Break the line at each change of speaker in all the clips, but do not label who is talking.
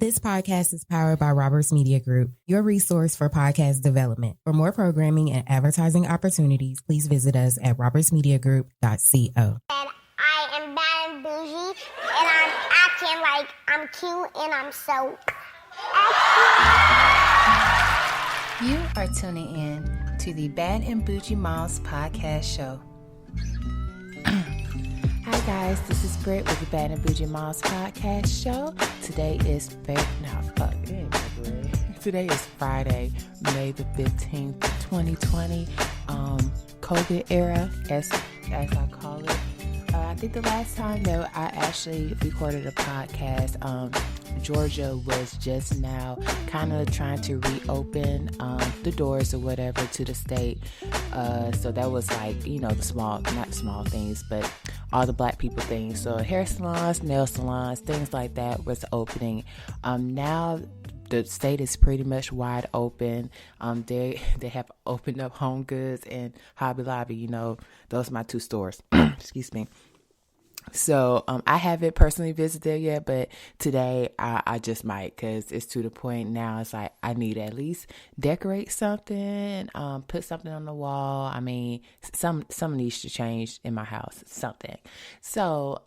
This podcast is powered by Roberts Media Group, your resource for podcast development. For more programming and advertising opportunities, please visit us at robertsmediagroup.co.
And I am bad and bougie, and I'm acting like I'm cute, and I'm so
You are tuning in to the Bad and Bougie Moms podcast show. Hi guys, this is Britt with the Bad and Bougie Moms podcast show. Today is Today is Friday, May the 15th, 2020. COVID era, as I call it. I think the last time that I actually recorded a podcast, Georgia was just now kind of trying to reopen the doors or whatever to the state. So that was like, not small things, but all the black people things. So hair salons, nail salons, things like that was opening. Now the state is pretty much wide open. They have opened up Home Goods and Hobby Lobby. Those are my two stores. Excuse me. So I haven't personally visited yet, but today I just might, because it's to the point now. It's like I need to at least decorate something, put something on the wall. I mean, some needs to change in my house, something. So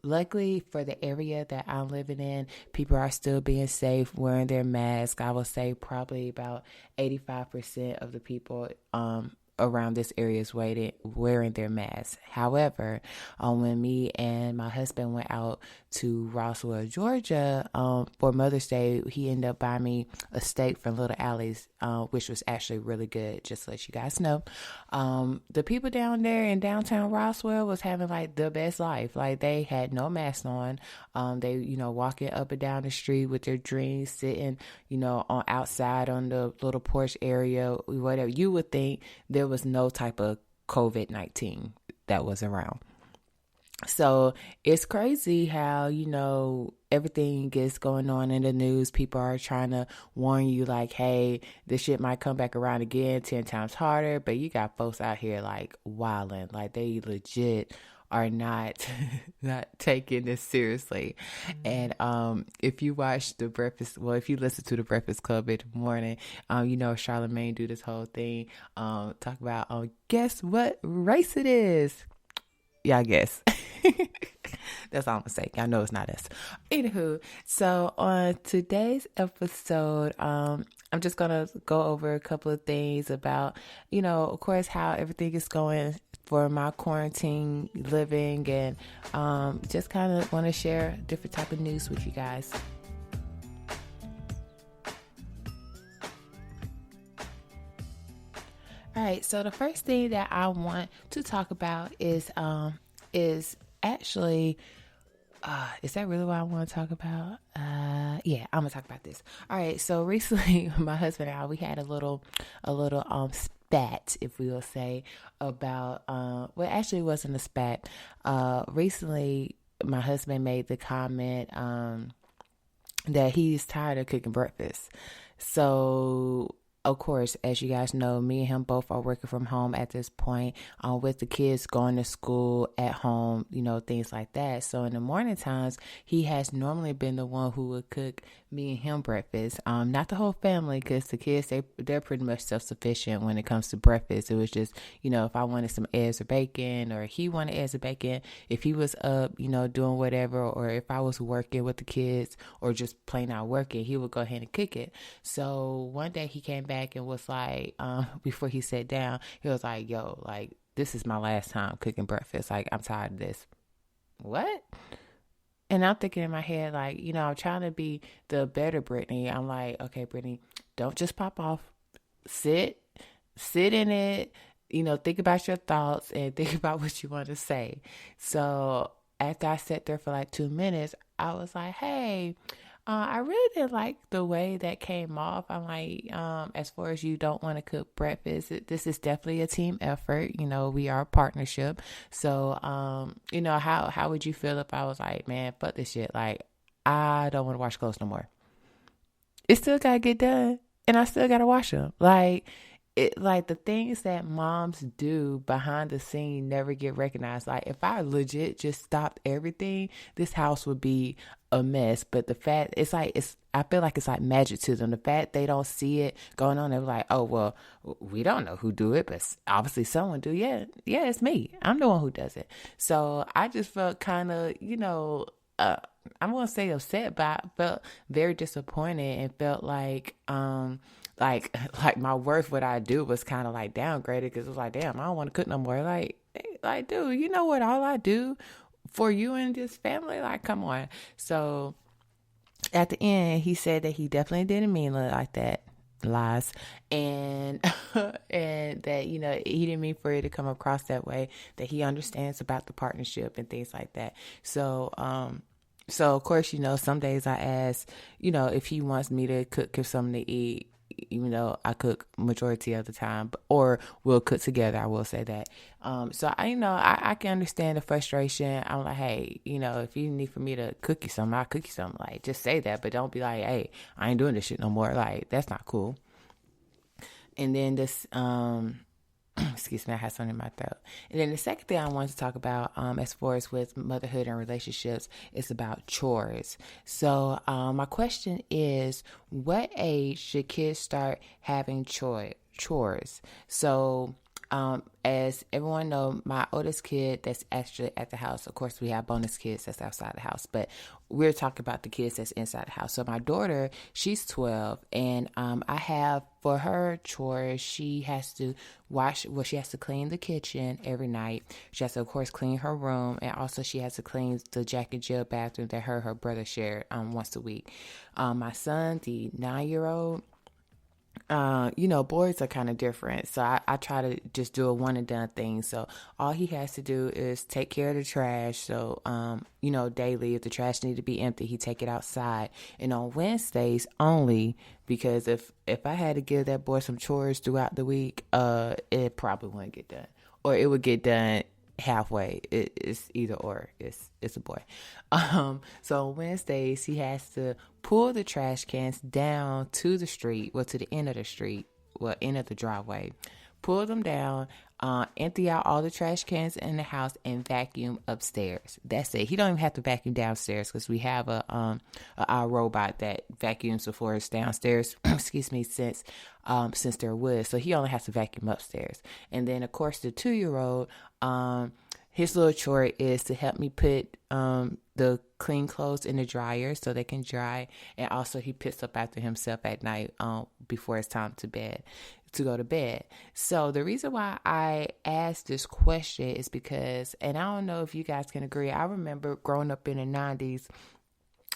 luckily for the area that I'm living in, people are still being safe, wearing their mask. I will say probably about 85% of the people around this area is wearing their masks. However, when me and my husband went out to Roswell, Georgia, for Mother's Day, he ended up buying me a steak from Little Alley's, which was actually really good, just to let you guys know. The people down there in downtown Roswell was having like the best life. Like they had no mask on. They, walking up and down the street with their drinks, sitting, on outside on the little porch area, whatever. You would think there was no type of COVID-19 that was around. So it's crazy how, everything gets going on in the news. People are trying to warn you like, hey, this shit might come back around again 10 times harder. But you got folks out here like wilding, like they legit are not taking this seriously. And if you watch if you listen to the Breakfast Club in the morning, Charlamagne do this whole thing, talk about guess what race it is. Yeah, I guess. That's all I'm gonna say. Y'all know it's not us. Anywho, so on today's episode, I'm just gonna go over a couple of things about, of course, how everything is going for my quarantine living, and just kind of want to share different type of news with you guys. All right, so the first thing that I want to talk about is actually, is that really what I want to talk about? Yeah, I'm gonna talk about this. All right, so recently, my husband and I, we had a little spat, if we will say, about, well, actually it wasn't a spat. Recently, my husband made the comment that he's tired of cooking breakfast. So, of course, as you guys know, me and him both are working from home at this point, with the kids going to school at home, things like that. So in the morning times, he has normally been the one who would cook me and him breakfast. Not the whole family, because the kids, they're pretty much self-sufficient when it comes to breakfast. It was just, if I wanted some eggs or bacon, or he wanted eggs or bacon, if he was up, doing whatever, or if I was working with the kids or just plain out working, he would go ahead and cook it. So one day he came back and was like, before he sat down, he was like, yo, like, this is my last time cooking breakfast. Like, I'm tired of this. What? And I'm thinking in my head, like, I'm trying to be the better Brittany. I'm like, okay, Brittany, don't just pop off. Sit in it, think about your thoughts and think about what you want to say. So after I sat there for like 2 minutes, I was like, hey, I really didn't like the way that came off. I'm like, as far as you don't want to cook breakfast, this is definitely a team effort. We are a partnership. So, how would you feel if I was like, man, fuck this shit. Like, I don't want to wash clothes no more. It still got to get done, and I still got to wash them. Like, it, like, the things that moms do behind the scene never get recognized. Like, if I legit just stopped everything, this house would be a mess. But the fact, it's like, I feel like it's like magic to them. The fact they don't see it going on, they're like, oh, well, we don't know who do it, but obviously someone do. Yeah, it's me. I'm the one who does it. So I just felt kind of, I'm going to say upset, but I felt very disappointed and felt like my worth, what I do, was kind of like downgraded, because it was like, damn, I don't want to cook no more. Like, dude, you know what all I do for you and this family? Like, come on. So at the end, he said that he definitely didn't mean it like that. Lies. And and that, he didn't mean for it to come across that way, that he understands about the partnership and things like that. So of course, some days I ask, if he wants me to cook him something to eat, even though I cook majority of the time, or we'll cook together. I will say that. So I can understand the frustration. I'm like, hey, if you need for me to cook you something, I'll cook you something. Like, just say that, but don't be like, hey, I ain't doing this shit no more. Like, that's not cool. And then this, excuse me, I had something in my throat. And then the second thing I wanted to talk about, as far as with motherhood and relationships, is about chores. So my question is, what age should kids start having chores? So as everyone know, my oldest kid that's actually at the house, of course we have bonus kids that's outside the house, but we're talking about the kids that's inside the house. So my daughter, she's 12, and I have, for her chores, she has to she has to clean the kitchen every night. She has to, of course, clean her room, and also she has to clean the Jack and Jill bathroom that her brother shared once a week. My son, the 9-year-old, boys are kind of different. So I try to just do a one and done thing. So all he has to do is take care of the trash. So, daily, if the trash need to be empty, he take it outside. And on Wednesdays only, because if I had to give that boy some chores throughout the week, it probably wouldn't get done, or it would get done halfway. It's either or. It's a boy. So on Wednesdays, he has to pull the trash cans down to the street, to the end of the street, end of the driveway, pull them down, empty out all the trash cans in the house, and vacuum upstairs. That's it. He don't even have to vacuum downstairs, because we have our robot that vacuums the floors downstairs. Excuse me, since they're wood, so he only has to vacuum upstairs. And then, of course, the 2-year-old, his little chore is to help me put the clean clothes in the dryer so they can dry, and also he picks up after himself at night before it's time to go to bed. So the reason why I asked this question is because, and I don't know if you guys can agree, I remember growing up in the 90s,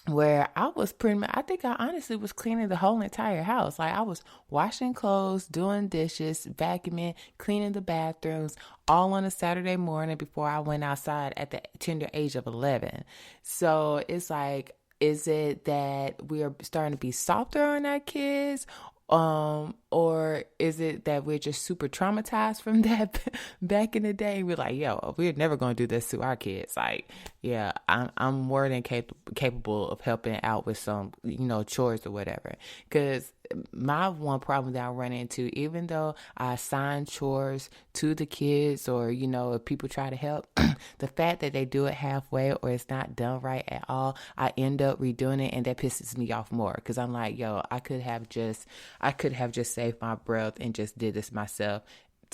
where I was I think I honestly was cleaning the whole entire house. Like, I was washing clothes, doing dishes, vacuuming, cleaning the bathrooms, all on a Saturday morning before I went outside at the tender age of 11. So it's like, is it that we are starting to be softer on our kids? Or is it that we're just super traumatized from that back in the day? We're like, yo, we're never going to do this to our kids. Like, yeah, I'm more than capable of helping out with some, chores or whatever. Because my one problem that I run into, even though I assign chores to the kids, or, if people try to help, the fact that they do it halfway or it's not done right at all, I end up redoing it, and that pisses me off more, because I'm like, yo, I could have just saved my breath and just did this myself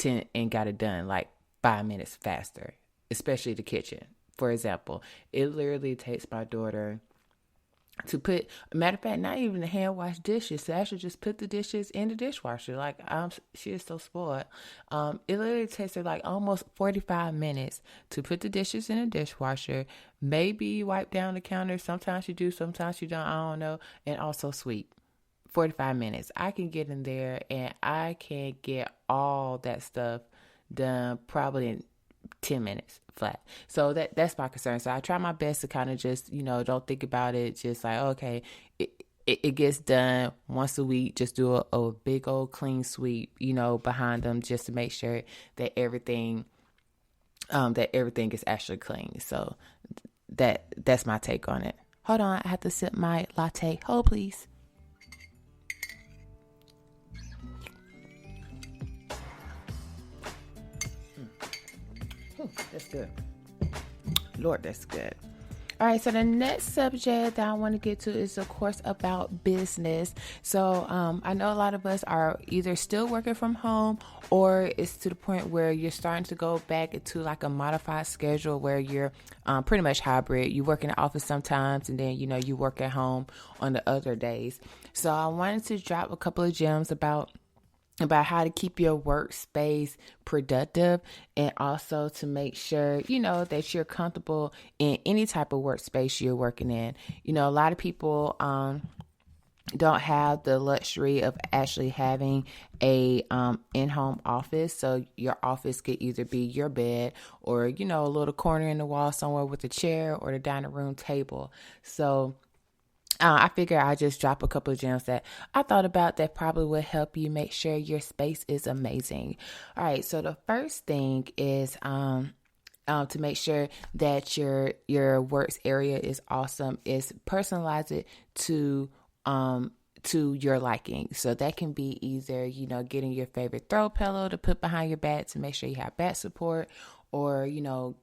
and got it done like 5 minutes faster, especially the kitchen. For example, it literally takes my daughter to put, matter of fact, not even the hand wash dishes. So I should just put the dishes in the dishwasher. Like, she is so spoiled. It literally takes her like almost 45 minutes to put the dishes in the dishwasher, maybe wipe down the counter. Sometimes you do, sometimes you don't, I don't know. And also sweep. 45 minutes. I can get in there and I can get all that stuff done probably in 10 minutes flat. So that's my concern. So I try my best to kind of just, don't think about it. Just like, okay, it gets done once a week. Just do a big old clean sweep, behind them, just to make sure that everything is actually clean. So that's my take on it. Hold on, I have to sip my latte. Hold, please. That's good. Lord, that's good. All right, so the next subject that I want to get to is, of course, about business. So I know a lot of us are either still working from home, or it's to the point where you're starting to go back into like a modified schedule where you're pretty much hybrid. You work in the office sometimes, and then, you work at home on the other days. So I wanted to drop a couple of gems about how to keep your workspace productive, and also to make sure, that you're comfortable in any type of workspace you're working in. A lot of people don't have the luxury of actually having a in-home office. So your office could either be your bed or, a little corner in the wall somewhere with a chair or the dining room table. So I figure I just drop a couple of gems that I thought about that probably would help you make sure your space is amazing. All right, so the first thing is to make sure that your works area is awesome is personalize it to your liking. So that can be either, getting your favorite throw pillow to put behind your back to make sure you have back support, or,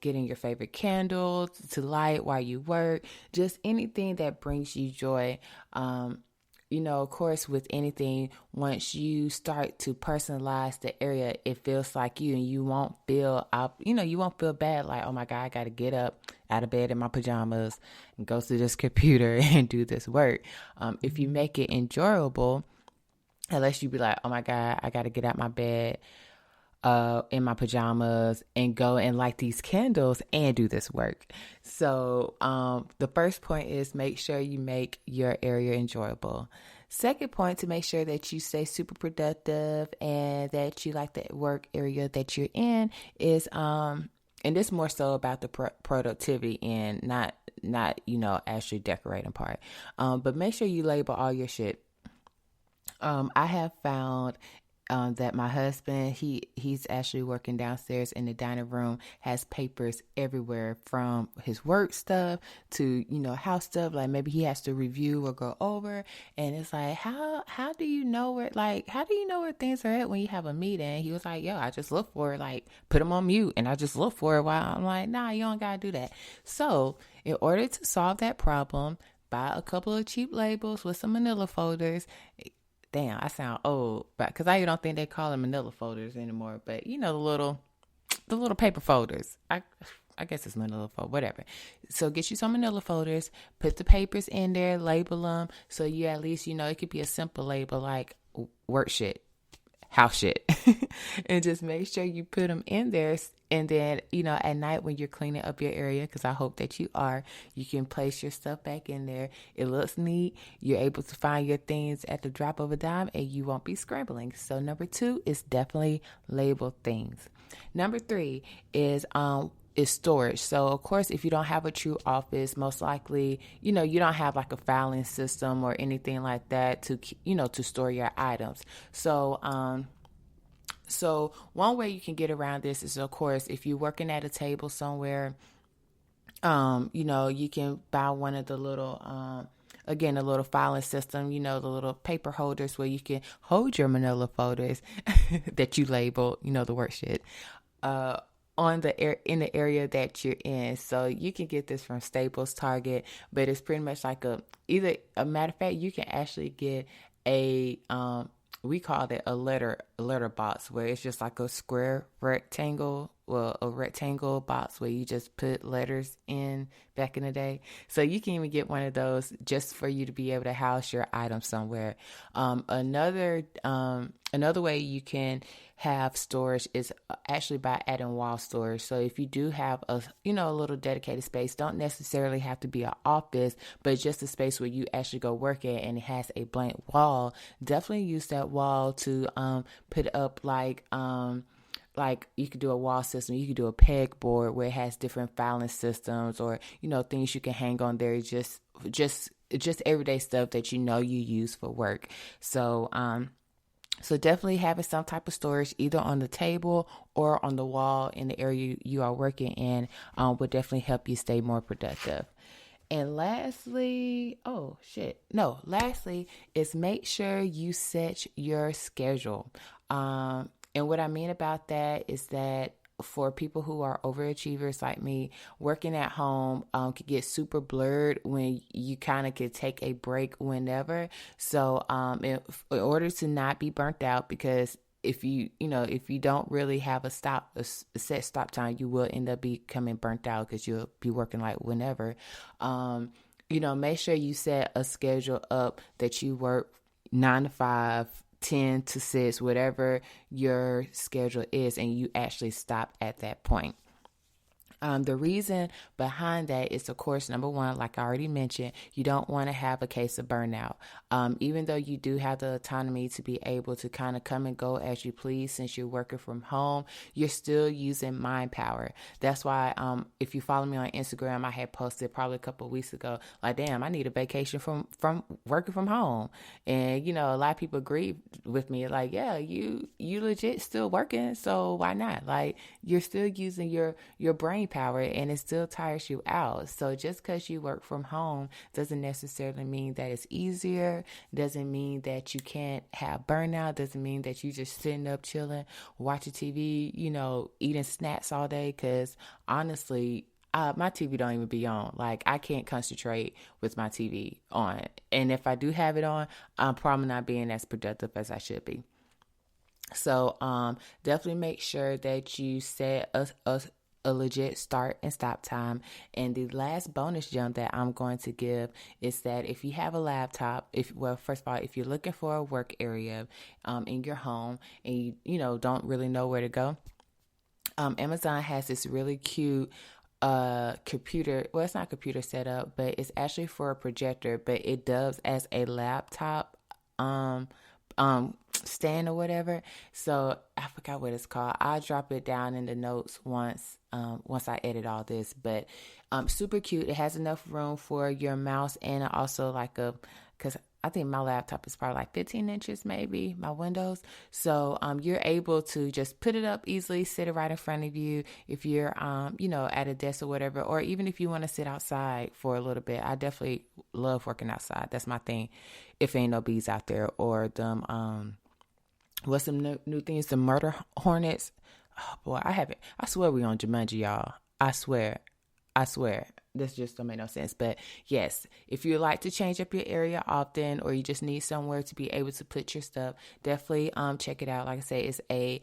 getting your favorite candle to light while you work, just anything that brings you joy. Of course, with anything, once you start to personalize the area, it feels like you, and you won't feel bad like, oh my God, I got to get up out of bed in my pajamas and go to this computer and do this work. If you make it enjoyable, unless you be like, oh my God, I got to get out my bed in my pajamas and go and light these candles and do this work. So the first point is make sure you make your area enjoyable. Second point, to make sure that you stay super productive and that you like the work area that you're in, is and this more so about the productivity and not actually decorating part. But make sure you label all your shit. I have found that my husband, he's actually working downstairs in the dining room, has papers everywhere from his work stuff to, house stuff. Like maybe he has to review or go over. And it's like, how do you know where things are at when you have a meeting? He was like, yo, I just look for it, like put them on mute and I just look for it while I'm like, nah, you don't gotta do that. So in order to solve that problem, buy a couple of cheap labels with some manila folders. Damn, I sound old, but because I don't think they call them manila folders anymore. But the little paper folders. I guess it's manila fold, whatever. So get you some manila folders, put the papers in there, label them, so you at least it could be a simple label like work shit, house shit, and just make sure you put them in there. And then, at night when you're cleaning up your area, because I hope that you are, you can place your stuff back in there. It looks neat. You're able to find your things at the drop of a dime, and you won't be scrambling. So number 2 is definitely label things. Number 3 is storage. So of course, if you don't have a true office, most likely, you don't have like a filing system or anything like that to store your items. So one way you can get around this is, of course, if you're working at a table somewhere, you can buy one of the little, again, a little filing system, the little paper holders where you can hold your manila folders that you label, the work shit, in the area that you're in. So you can get this from Staples, Target, but it's pretty much like a matter of fact, you can actually get we call it a letter box, where it's just like a square rectangle, a rectangle box where you just put letters in back in the day. So you can even get one of those just for you to be able to house your items somewhere. Another way you can have storage is actually by adding wall storage. So if you do have a little dedicated space, don't necessarily have to be an office, but just a space where you actually go work at and it has a blank wall, definitely use that wall to put up like you could do a wall system, you could do a pegboard where it has different filing systems, or things you can hang on there, just everyday stuff that you use for work. So definitely having some type of storage either on the table or on the wall in the area you are working in will definitely help you stay more productive. And lastly is make sure you set your schedule. And what I mean about that is that for people who are overachievers like me, working at home could get super blurred when you kind of could take a break whenever. So in order to not be burnt out, because if you don't really have a set stop time, you will end up becoming burnt out because you'll be working like whenever. Make sure you set a schedule up that you work 9 to 5, 10 to 6, whatever your schedule is, and you actually stop at that point. The reason behind that is, of course, number one, like I already mentioned, you don't want to have a case of burnout. Even though you do have the autonomy to be able to kind of come and go as you please, since you're working from home, you're still using mind power. That's why if you follow me on Instagram, I had posted probably a couple of weeks ago, like, damn, I need a vacation from working from home. And, a lot of people agree with me, like, yeah, you legit still working, so why not? Like, you're still using your brain power, and it still tires you out. So just because you work from home doesn't necessarily mean that it's easier, doesn't mean that you can't have burnout, doesn't mean that you just sitting up chilling, watching TV, eating snacks all day. Because honestly, my TV don't even be on. Like, I can't concentrate with my TV on, and if I do have it on, I'm probably not being as productive as I should be. So definitely make sure that you set a legit start and stop time. And the last bonus gem that I'm going to give is that if you have a laptop, first of all, if you're looking for a work area in your home and you don't really know where to go, Amazon has this really cute computer. Well, it's not computer setup, but it's actually for a projector, but it does as a laptop stand or whatever. So I forgot what it's called. I'll drop it down in the notes once I edit all this, but super cute. It has enough room for your mouse, and also because I think my laptop is probably like 15 inches, maybe, my Windows. So you're able to just put it up easily, sit it right in front of you if you're, at a desk or whatever, or even if you want to sit outside for a little bit. I definitely love working outside. That's my thing. If ain't no bees out there, or them, what's some new things? The murder hornets. Oh boy, I swear we on Jumanji, y'all. I swear. This just don't make no sense. But yes, if you like to change up your area often, or you just need somewhere to be able to put your stuff, definitely check it out. Like I say, it's a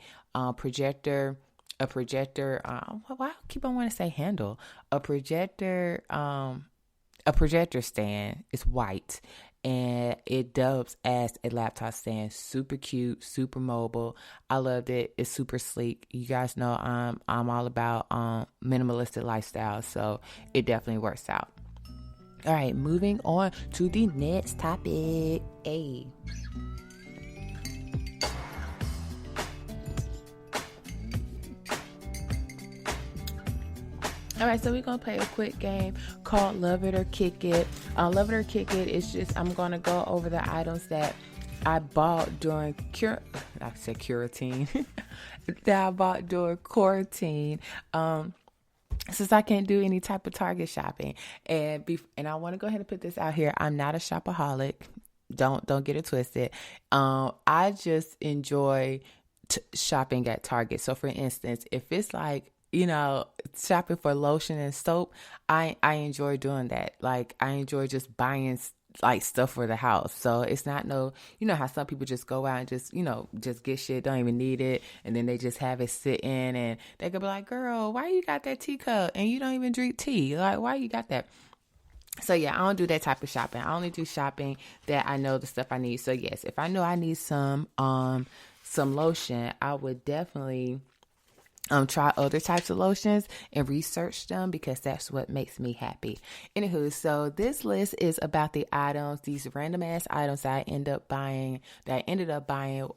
projector. Why I keep on wanting to say handle? A projector stand. It's white, and it dubs as a laptop stand. Super cute, super mobile. I loved it. It's super sleek. You guys know I'm all about minimalistic lifestyle, so it definitely works out. All right, moving on to the next topic. All right, so we're going to play a quick game called Love It or Kick It. Love It or Kick It is just, I'm going to go over the items that I bought during quarantine. That I bought during quarantine. Since I can't do any type of Target shopping. And I want to go ahead and put this out here. I'm not a shopaholic. Don't get it twisted. I just enjoy shopping at Target. So for instance, if it's like, shopping for lotion and soap, I enjoy doing that. Like, I enjoy just buying like stuff for the house. So it's not how some people just go out and just get shit, don't even need it, and then they just have it sitting, and they could be like, girl, why you got that teacup and you don't even drink tea? Like, why you got that? So yeah, I don't do that type of shopping. I only do shopping that I know the stuff I need. So yes, if I know I need some lotion, I would definitely try other types of lotions and research them, because that's what makes me happy. Anywho, so this list is about the items, these random ass items that I ended up buying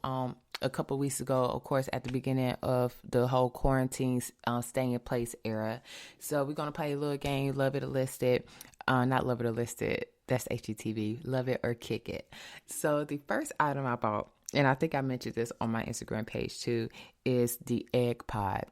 a couple weeks ago, of course, at the beginning of the whole quarantine staying in place era. So we're going to play a little game, Love It or List It. Not Love It or List It. That's HGTV. Love It or Kick It. So the first item I bought, and I think I mentioned this on my Instagram page too, is the egg pod.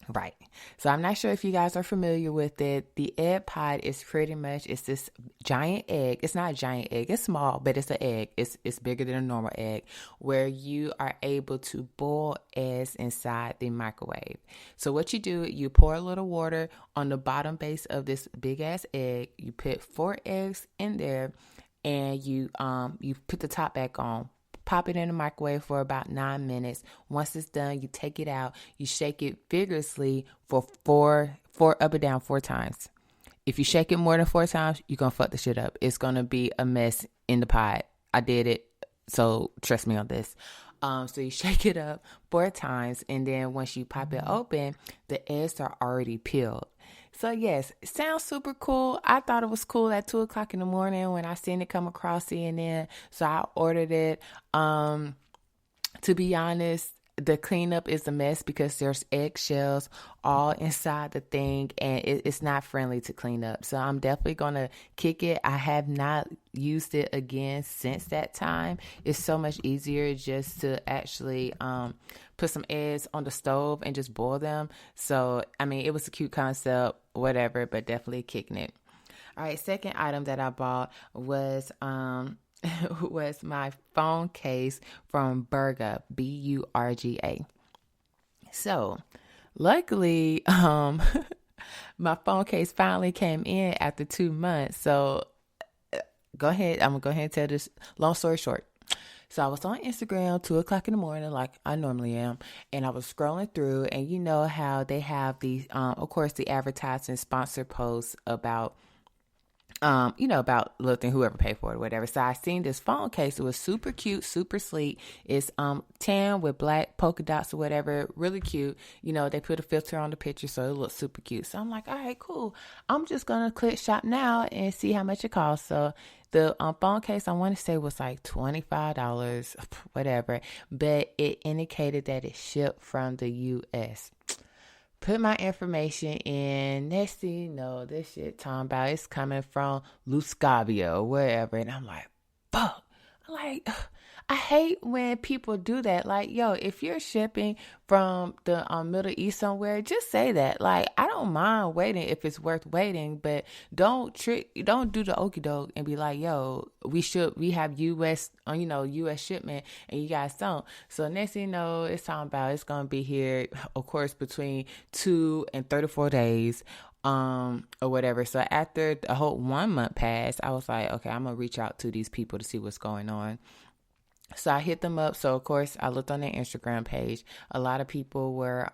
Right. So I'm not sure if you guys are familiar with it. The egg pod is pretty much, it's this giant egg. It's not a giant egg. It's small, but it's an egg. It's bigger than a normal egg, where you are able to boil eggs inside the microwave. So what you do, you pour a little water on the bottom base of this big ass egg. You put 4 eggs in there, and you put the top back on. Pop it in the microwave for about 9 minutes. Once it's done, you take it out. You shake it vigorously for four up and down 4 times. If you shake it more than 4 times, you're going to fuck the shit up. It's going to be a mess in the pot. I did it, so trust me on this. So you shake it up 4 times, and then once you pop it open, the eggs are already peeled. So yes, it sounds super cool. I thought it was cool at 2 o'clock in the morning when I seen it come across CNN. So I ordered it. To be honest, the cleanup is a mess because there's eggshells all inside the thing, and it's not friendly to clean up. So I'm definitely going to kick it. I have not used it again since that time. It's so much easier just to actually put some eggs on the stove and just boil them. So, I mean, it was a cute concept, whatever, but definitely kicking it. All right, second item that I bought was was my phone case from Burga, Burga. So, luckily, my phone case finally came in after 2 months. So, go ahead. I'm going to go ahead and tell this long story short. So I was on Instagram 2 o'clock in the morning, like I normally am, and I was scrolling through, and you know how they have these, of course, the advertising sponsor posts about about lifting, whoever paid for it or whatever. So I seen this phone case. It was super cute, super sleek. It's tan with black polka dots or whatever. Really cute. You know, they put a filter on the picture, so it looks super cute. So I'm like, all right, cool. I'm just going to click shop now and see how much it costs. So the phone case, I want to say, was like $25, whatever. But it indicated that it shipped from the U.S. Put my information in. Next thing you know, this shit talking about it's coming from Luscabia or wherever. And I'm like, fuck. Like, I hate when people do that. Like, yo, if you're shipping from the Middle East somewhere, just say that. Like, I don't mind waiting if it's worth waiting, but don't do the okie doke and be like, yo, we have U.S. shipment and you guys don't. So next thing you know, it's talking about it's gonna be here, of course, between 2 and 34 days. Or whatever. So after the whole 1 month passed, I was like, okay, I'm gonna reach out to these people to see what's going on. So I hit them up. So of course I looked on their Instagram page. A lot of people were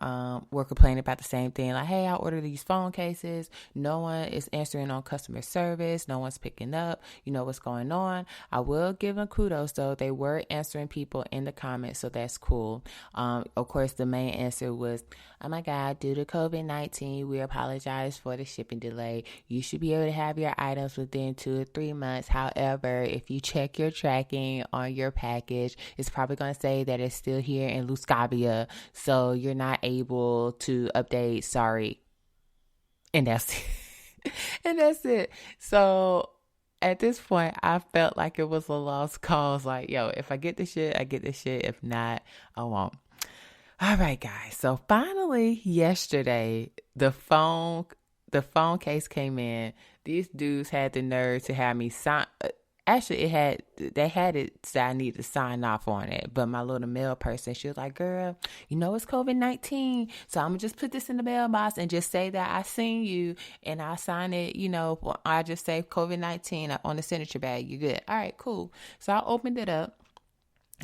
complaining about the same thing. Like, hey, I ordered these phone cases. No one is answering on customer service. No one's picking up. You know what's going on. I will give them kudos though. They were answering people in the comments. So that's cool. Of course the main answer was, oh my God, due to COVID-19, we apologize for the shipping delay. You should be able to have your items within 2 or 3 months. However, if you check your tracking on your package, it's probably going to say that it's still here in Luscabia, so you're not able to update. Sorry. And that's it. And that's it. So at this point, I felt like it was a lost cause. Like, yo, if I get this shit, I get this shit. If not, I won't. All right, guys. So finally, yesterday, the phone case came in. These dudes had the nerve to have me sign. Actually, they had it so I need to sign off on it. But my little mail person, she was like, girl, you know it's COVID-19. So I'm going to just put this in the mailbox and just say that I seen you and I sign it, I just say COVID-19 on the signature bag. You good. All right, cool. So I opened it up.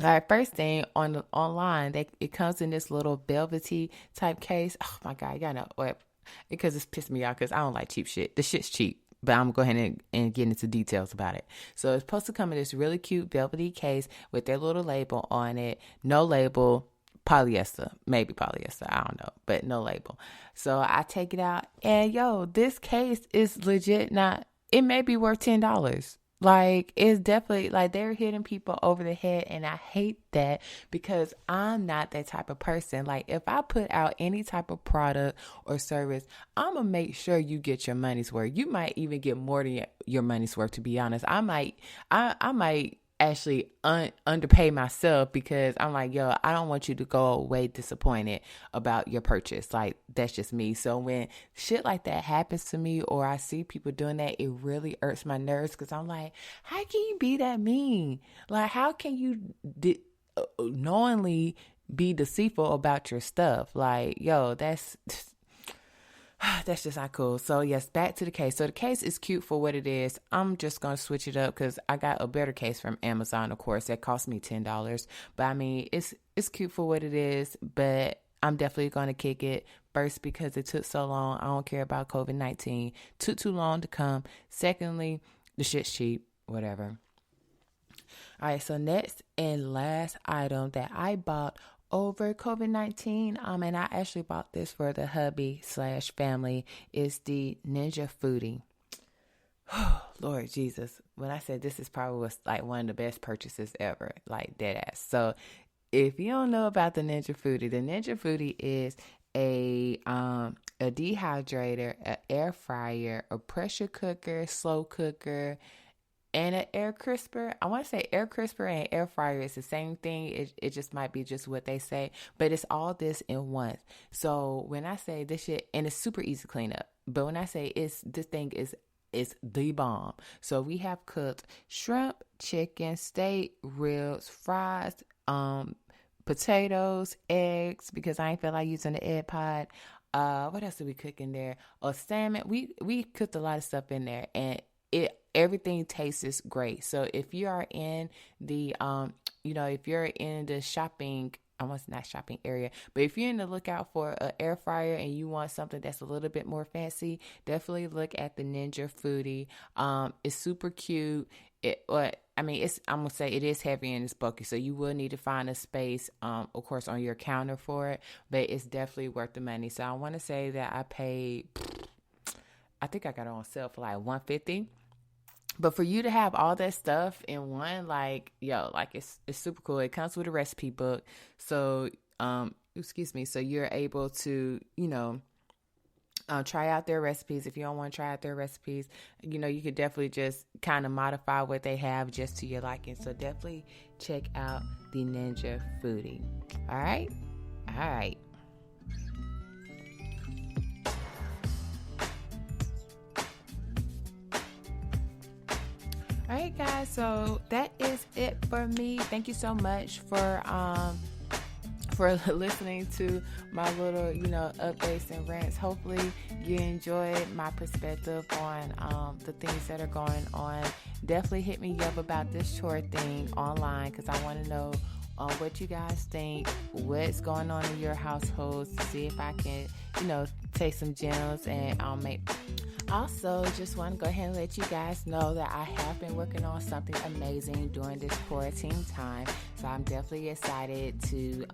All right, first thing online, it comes in this little velvety type case. Oh my God, y'all know what? Because it's pissed me off because I don't like cheap shit. The shit's cheap. But I'm going to go ahead and get into details about it. So it's supposed to come in this really cute velvety case with their little label on it. No label, polyester. Maybe polyester. I don't know. But no label. So I take it out. And yo, this case is legit not. It may be worth $10. Like, it's definitely, like, they're hitting people over the head, and I hate that because I'm not that type of person. Like, if I put out any type of product or service, I'm going to make sure you get your money's worth. You might even get more than your money's worth, to be honest. I might actually underpay myself, because I'm like, yo, I don't want you to go away disappointed about your purchase. Like, that's just me. So when shit like that happens to me, or I see people doing that, it really irks my nerves, because I'm like, how can you be that mean? Like, how can you knowingly be deceitful about your stuff? Like, yo, that's just not cool. So yes, back to the case. So the case is cute for what it is. I'm just going to switch it up because I got a better case from Amazon, of course, that cost me $10. But I mean, it's cute for what it is, but I'm definitely going to kick it. First, because it took so long. I don't care about COVID-19. Took too long to come. Secondly, the shit's cheap, whatever. All right, so next and last item that I bought over COVID-19, and I actually bought this for the hubby/family, is the Ninja Foodie. Lord Jesus, when I said this is probably was like one of the best purchases ever, like dead ass. So if you don't know about the Ninja Foodie is a dehydrator, an air fryer, a pressure cooker, slow cooker, and an air crisper. I want to say air crisper and air fryer is the same thing. It just might be just what they say, but it's all this in one. So when I say this shit, and it's super easy to clean up, but when I say this thing is the bomb. So we have cooked shrimp, chicken, steak, ribs, fries, potatoes, eggs, because I ain't feel like using the egg pot. What else did we cook in there? Salmon. We cooked a lot of stuff in there, and everything tastes great. So if you are in the, if you're in the shopping, almost not shopping area, but if you're in the lookout for an air fryer and you want something that's a little bit more fancy, definitely look at the Ninja Foodie. It's super cute. I'm gonna say it is heavy and it's bulky, so you will need to find a space, of course, on your counter for it, but it's definitely worth the money. So I want to say that I paid, I think I got it on sale for like $150. But for you to have all that stuff in one, it's super cool. It comes with a recipe book. So, so you're able to, try out their recipes. If you don't want to try out their recipes, you could definitely just kind of modify what they have just to your liking. So definitely check out the Ninja Foodie. All right. All right, guys, so that is it for me. Thank you so much for listening to my little, updates and rants. Hopefully you enjoyed my perspective on the things that are going on. Definitely hit me up about this chore thing online, because I want to know what you guys think, what's going on in your households, to see if I can, take some gems and make. Also, just want to go ahead and let you guys know that I have been working on something amazing during this quarantine time. So I'm definitely excited to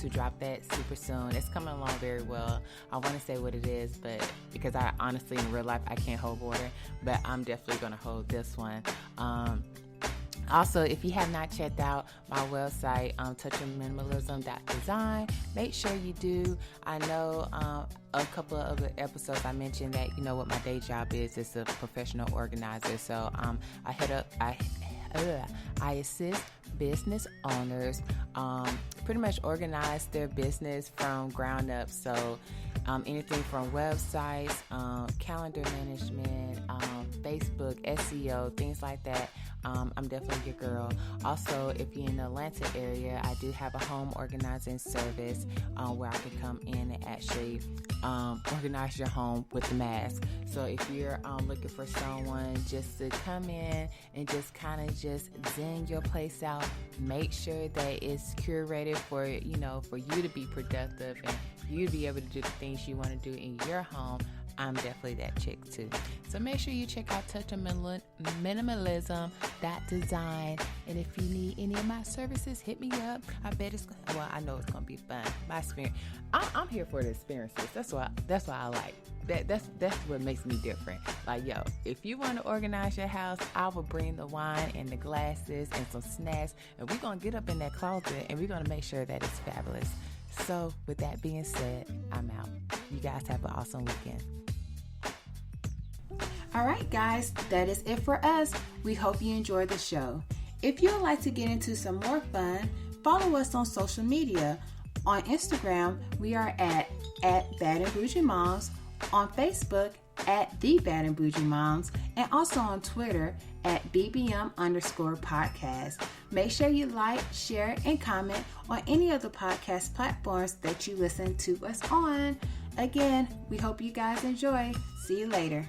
drop that super soon. It's coming along very well. I want to say what it is, but because I honestly in real life I can't hold water, but I'm definitely going to hold this one. Also, if you have not checked out my website, touchingminimalism.design, make sure you do. I know a couple of other episodes I mentioned that, what my day job is a professional organizer. So I assist business owners pretty much organize their business from ground up. So anything from websites, calendar management, Facebook, SEO, things like that. I'm definitely your girl. Also, if you're in the Atlanta area, I do have a home organizing service where I can come in and actually organize your home with the mask. So if you're looking for someone just to come in and just kind of just zen your place out, make sure that it's curated for you to be productive and you to be able to do the things you want to do in your home. I'm definitely that chick too. So make sure you check out touchingminimalism.design. And if you need any of my services, hit me up. I know it's gonna be fun. My experience, I'm here for the experiences. That's why I like. That's what makes me different. Like, yo, if you want to organize your house, I will bring the wine and the glasses and some snacks, and we're gonna get up in that closet and we're gonna make sure that it's fabulous. So with that being said, I'm out. You guys have an awesome weekend. All right, guys, that is it for us. We hope you enjoyed the show. If you would like to get into some more fun, follow us on social media. On Instagram, we are at Bad and Bougie Moms, on Facebook at The Bad and Bougie Moms, and also on Twitter at BBM_podcast. Make sure you like, share, and comment on any of the podcast platforms that you listen to us on. Again, we hope you guys enjoy. See you later.